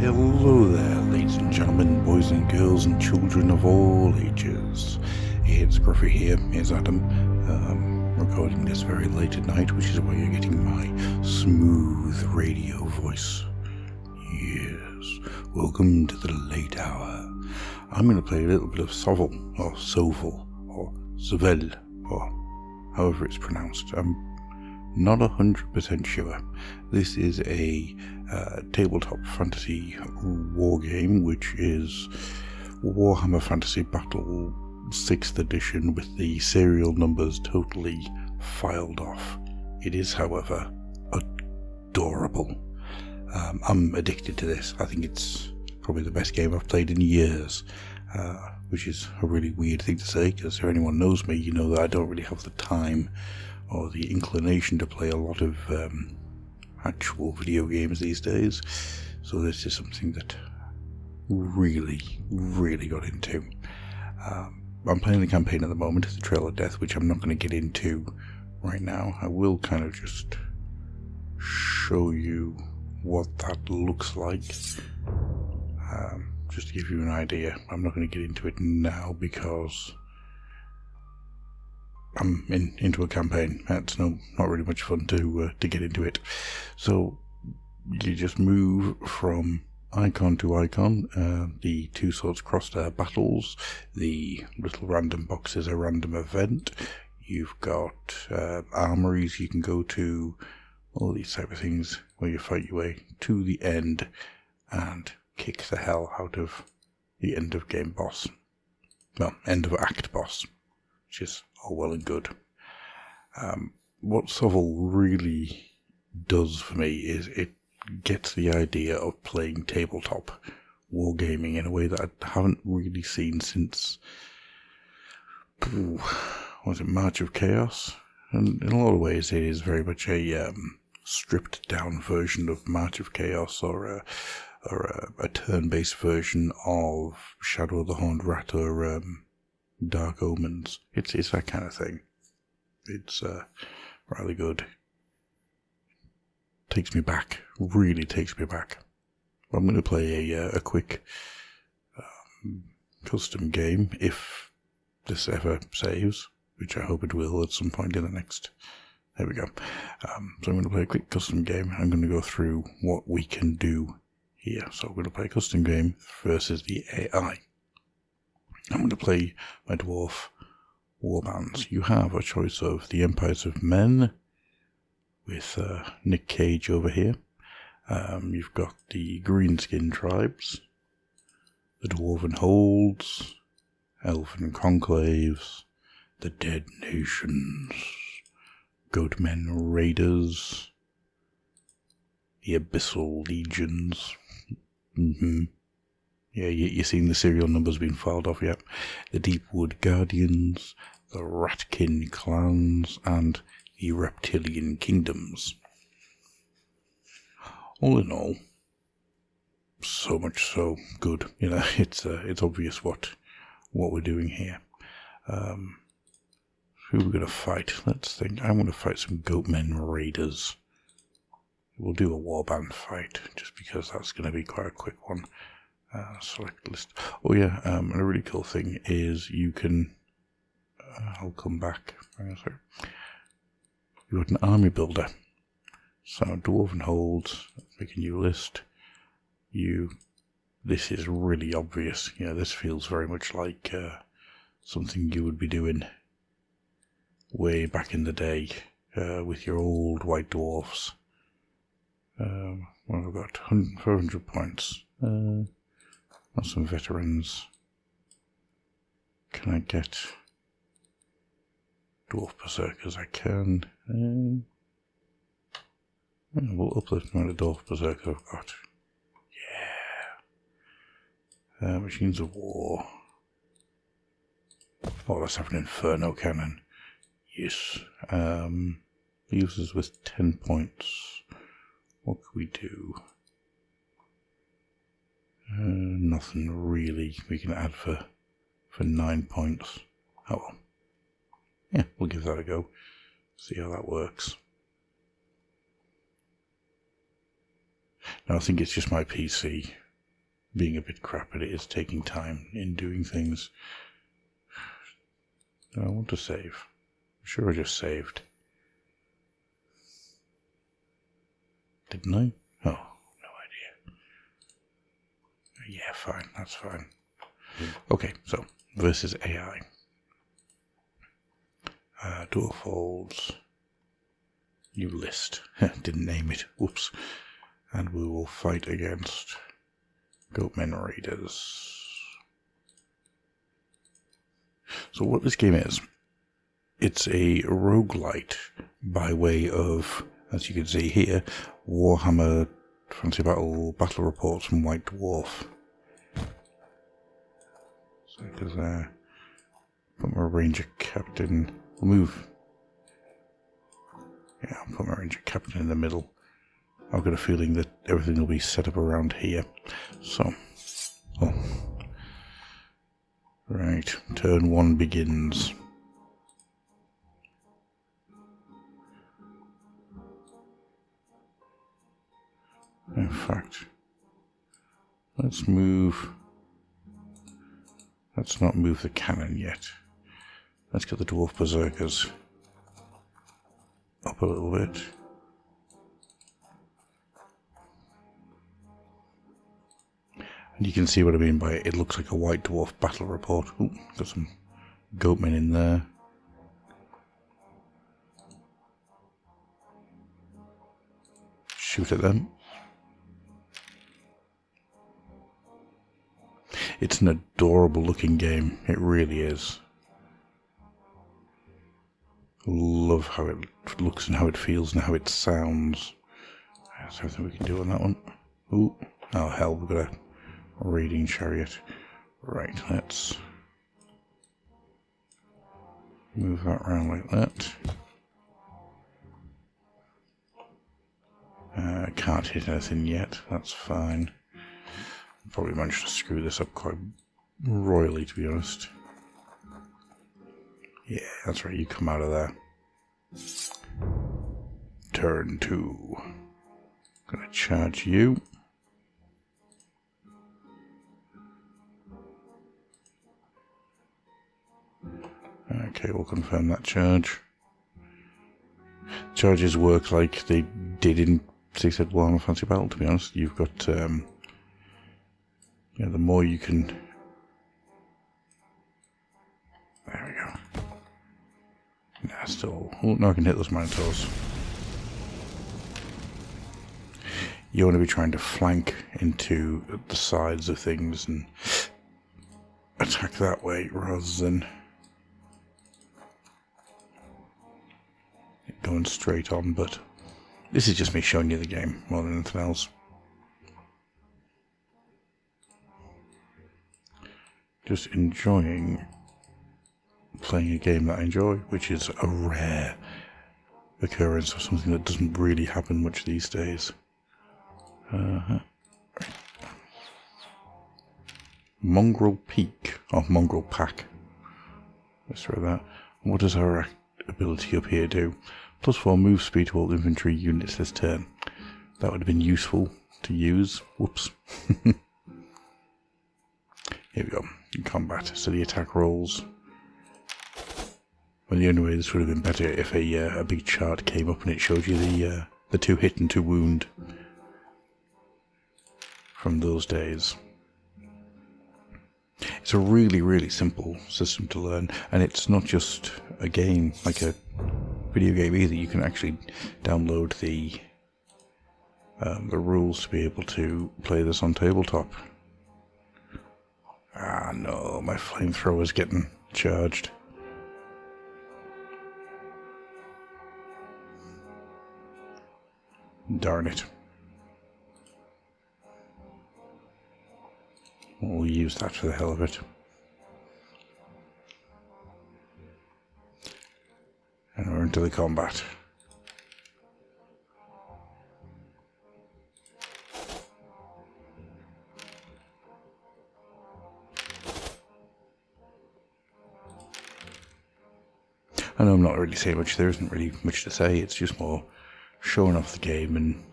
Hello there, ladies and gentlemen, boys and girls, and children of all ages. It's Gruffy here, here's Adam, recording this very late at night, which is why you're getting my smooth radio voice. Yes, welcome to the late hour. I'm going to play a little bit of Sovl, or Sovl, or however it's pronounced. I'm not 100% sure. This is a tabletop fantasy war game, which is Warhammer Fantasy Battle 6th edition with the serial numbers totally filed off. It is, however, adorable. I'm addicted to this. I think it's probably the best game I've played in years, which is a really weird thing to say, because if anyone knows me, you know that I don't really have the time or the inclination to play a lot of actual video games these days. So this is something that really got into. I'm playing the campaign at the moment, the Trail of Death, which I'm not going to get into right now. I will kind of just show you what that looks like, just to give you an idea. I'm not going to get into it now because I'm into a campaign. That's not really much fun to get into it. So you just move from icon to icon. The two swords cross their battles. The little random box is a random event. You've got armories you can go to, all these type of things where you fight your way to the end and kick the hell out of the end of game boss. Well, end of act boss, which is all well and good. What Sovl really does for me is it gets the idea of playing tabletop wargaming in a way that I haven't really seen since, was it March of Chaos? And in a lot of ways it is very much a stripped down version of March of Chaos, or a turn-based version of Shadow of the Horned Rat, or Dark Omens. It's that kind of thing. It's really good. Takes me back, really takes me back. I'm going to play a quick custom game, if this ever saves, which I hope it will at some point in the next. There we go. So I'm going to play a quick custom game. I'm going to go through what we can do here. So I'm going to play a custom game versus the AI. I'm going to play my dwarf warbands. You have a choice of the Empires of Men with Nick Cage over here. You've got the Greenskin tribes, the Dwarven Holds, Elven Conclaves, the Dead Nations, Goatmen Raiders, the Abyssal Legions. Yeah, you've seen the serial numbers being filed off, yep. The Deepwood Guardians, the Ratkin Clans, and the Reptilian Kingdoms. All in all, so much so good. You know, it's obvious what we're doing here. Who are we going to fight? Let's think. I'm going to fight some Goatmen Raiders. We'll do a warband fight, just because that's going to be quite a quick one. Select list. Oh yeah, and a really cool thing is you can, I'll come back. You got an army builder. So Dwarven Holds, make a new list. This is really obvious. Yeah, this feels very much like something you would be doing way back in the day with your old white dwarfs. Well, I've got 400 points. Got some veterans. Can I get dwarf berserkers? I can. We'll uplift the amount of dwarf berserkers I've got. Yeah. Machines of war. Oh, let's have an inferno cannon. Yes. Users with 10 points. What can we do? Nothing really we can add for 9 points. Oh well. Yeah, we'll give that a go. See how that works. Now I think it's just my PC being a bit crap, but it is taking time in doing things. I want to save. I'm sure I just saved. Didn't I? Oh, no idea. Yeah, fine. That's fine. Okay, so versus AI. Door folds. New list. Didn't name it. Whoops. And we will fight against Goatmen Raiders. So what this game is, it's a roguelite by way of, as you can see here, Warhammer Fantasy Battle reports from White Dwarf. So because put my Ranger Captain, we'll move. Yeah, I'll put my Ranger Captain in the middle. I've got a feeling that everything will be set up around here. So, oh. Right, turn 1 begins. In fact, let's not move the cannon yet. Let's get the Dwarf Berserkers up a little bit. And you can see what I mean by it. It looks like a White Dwarf battle report. Ooh, got some goatmen in there. Shoot at them. It's an adorable looking game. It really is. Love how it looks and how it feels and how it sounds. That's everything we can do on that one. Ooh, oh hell, we've got a raiding chariot. Right, let's move that around like that. Can't hit anything yet, that's fine. Probably managed to screw this up quite royally, to be honest. Yeah, that's right, you come out of there. Turn 2. Gonna charge you. Okay, we'll confirm that charge. Charges work like they did in 6th Warhammer Fantasy Battle, to be honest. You've got, yeah, the more you can... There we go. Nah, still... Oh, no, I can hit those Minotaurs. You want to be trying to flank into the sides of things and attack that way rather than going straight on, but this is just me showing you the game more than anything else. Just enjoying playing a game that I enjoy, which is a rare occurrence of something that doesn't really happen much these days. Right. Mongrel Peak, or Mongrel Pack. Let's try that. What does our ability up here do? +4 move speed to all infantry units this turn. That would have been useful to use. Whoops. Here we go. In combat. So the attack rolls. Well, the only way this would have been better if a big chart came up and it showed you the 2 hit and 2 wound from those days. It's a really, really simple system to learn, and it's not just a game, like a video game either. You can actually download the rules to be able to play this on tabletop. Ah no, my flamethrower's getting charged. Darn it. We'll use that for the hell of it. And we're into the combat. I know I'm not really saying much, there isn't really much to say, it's just more showing off the game and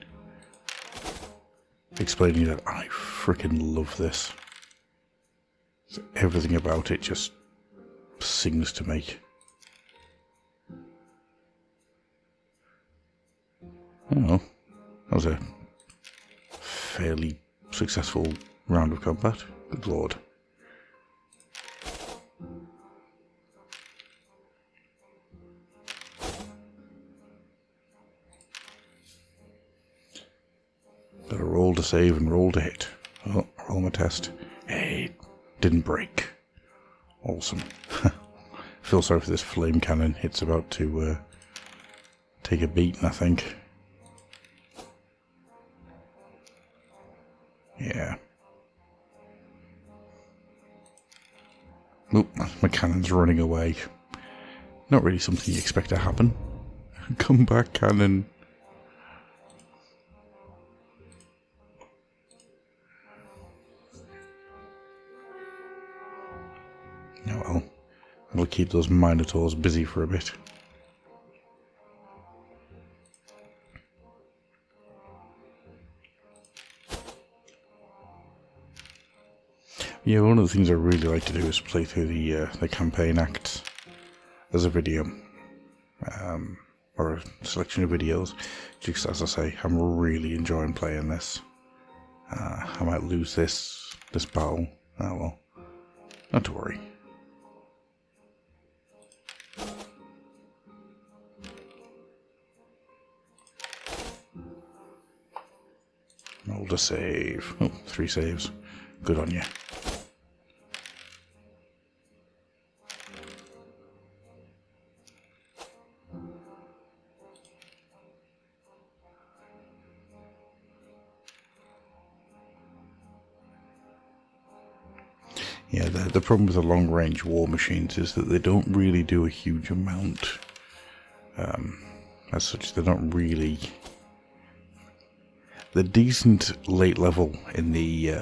explaining that I freaking love this. Everything about it just sings to me. Oh, that was a fairly successful round of combat. Good lord. Gotta roll to save and roll to hit. Oh, roll my test. Hey, didn't break. Awesome. Feel sorry for this flame cannon. It's about to take a beating, I think. Yeah. Oop, my cannon's running away. Not really something you expect to happen. Come back, cannon. Oh well. I'll keep those Minotaurs busy for a bit. Yeah, one of the things I really like to do is play through the campaign acts as a video, or a selection of videos. Just as I say, I'm really enjoying playing this. I might lose this battle. Oh well, not to worry. Roll to save. Oh, 3 saves. Good on you. Yeah, the problem with the long-range war machines is that they don't really do a huge amount. As such, they're not really... They're decent late level in the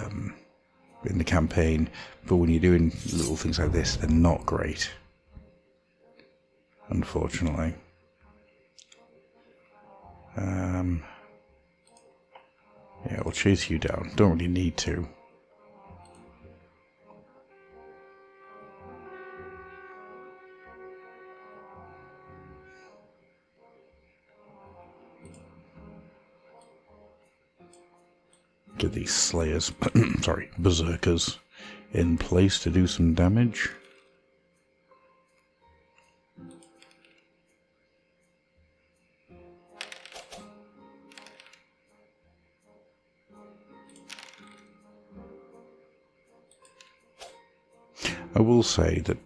campaign, but when you're doing little things like this, they're not great. Unfortunately. Yeah, we'll chase you down. Don't really need to. Get these slayers, sorry, berserkers in place to do some damage. I will say that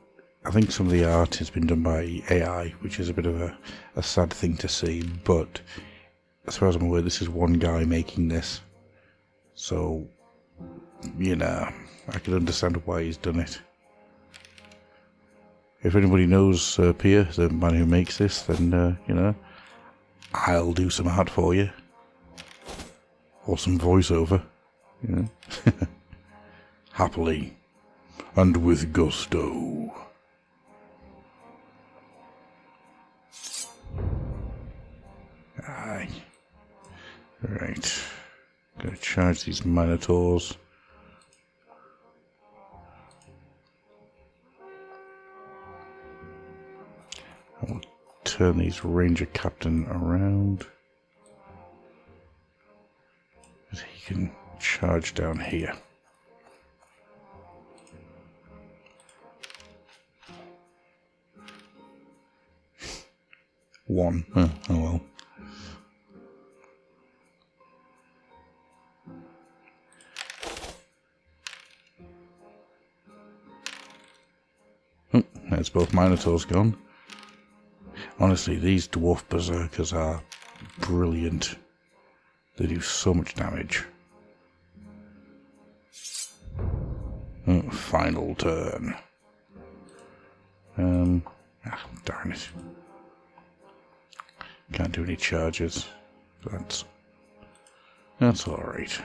I think some of the art has been done by AI, which is a bit of a sad thing to see, but as far as I'm aware, this is one guy making this. So, you know, I can understand why he's done it. If anybody knows Pierre, the man who makes this, then, you know, I'll do some art for you. Or some voiceover, you know. Happily. And with gusto. Aye. Right. Gonna charge these Minotaurs. I'll turn these Ranger Captain around. He can charge down here. One. Oh well. Oh, there's both Minotaurs gone. Honestly, these dwarf berserkers are brilliant. They do so much damage. Oh, final turn. Darn it. Can't do any charges. That's alright.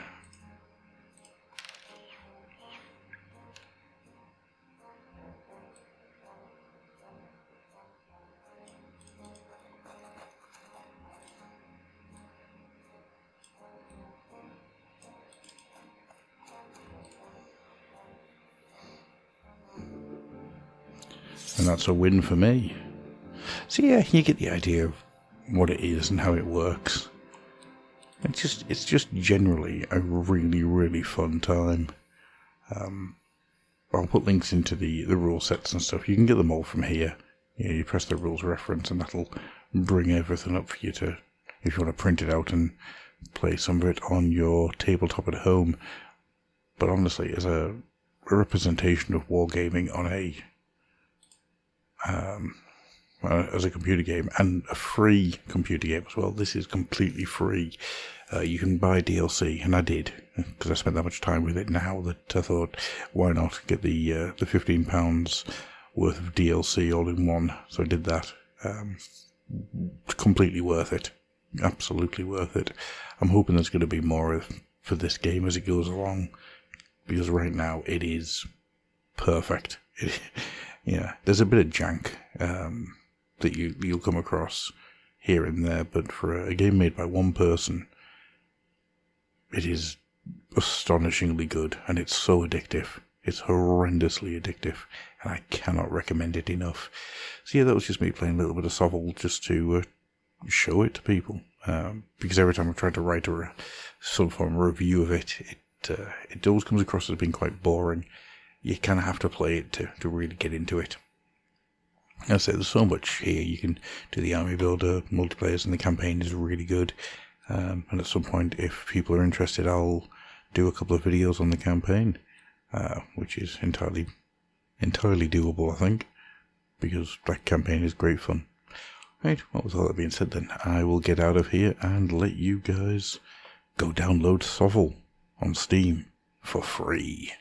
And that's a win for me. So yeah, you get the idea of what it is and how it works. It's just generally a really, really fun time. I'll put links into the rule sets and stuff. You can get them all from here. You press the rules reference and that'll bring everything up for you to, if you want to print it out and play some of it on your tabletop at home. But honestly, as a representation of wargaming on as a computer game, and a free computer game as well, this is completely free. You can buy DLC, and I did, because I spent that much time with it now that I thought, why not get the £15 worth of DLC all in one. So I did that. Completely worth it. Absolutely worth it. I'm hoping there's going to be more for this game as it goes along, because right now it is perfect. There's a bit of jank that you'll come across here and there, but for a game made by one person, it is astonishingly good, and it's so addictive. It's horrendously addictive, and I cannot recommend it enough. So yeah, that was just me playing a little bit of Sovl just to show it to people, because every time I've tried to write some form of review of it, it always comes across as being quite boring. You kind of have to play it to really get into it. As I say, there's so much here. You can do the army builder, multiplayers, and the campaign is really good. And at some point, if people are interested, I'll do a couple of videos on the campaign, which is entirely doable, I think, because that campaign is great fun. Right, well, with all that being said then, I will get out of here and let you guys go download Sovl on Steam for free.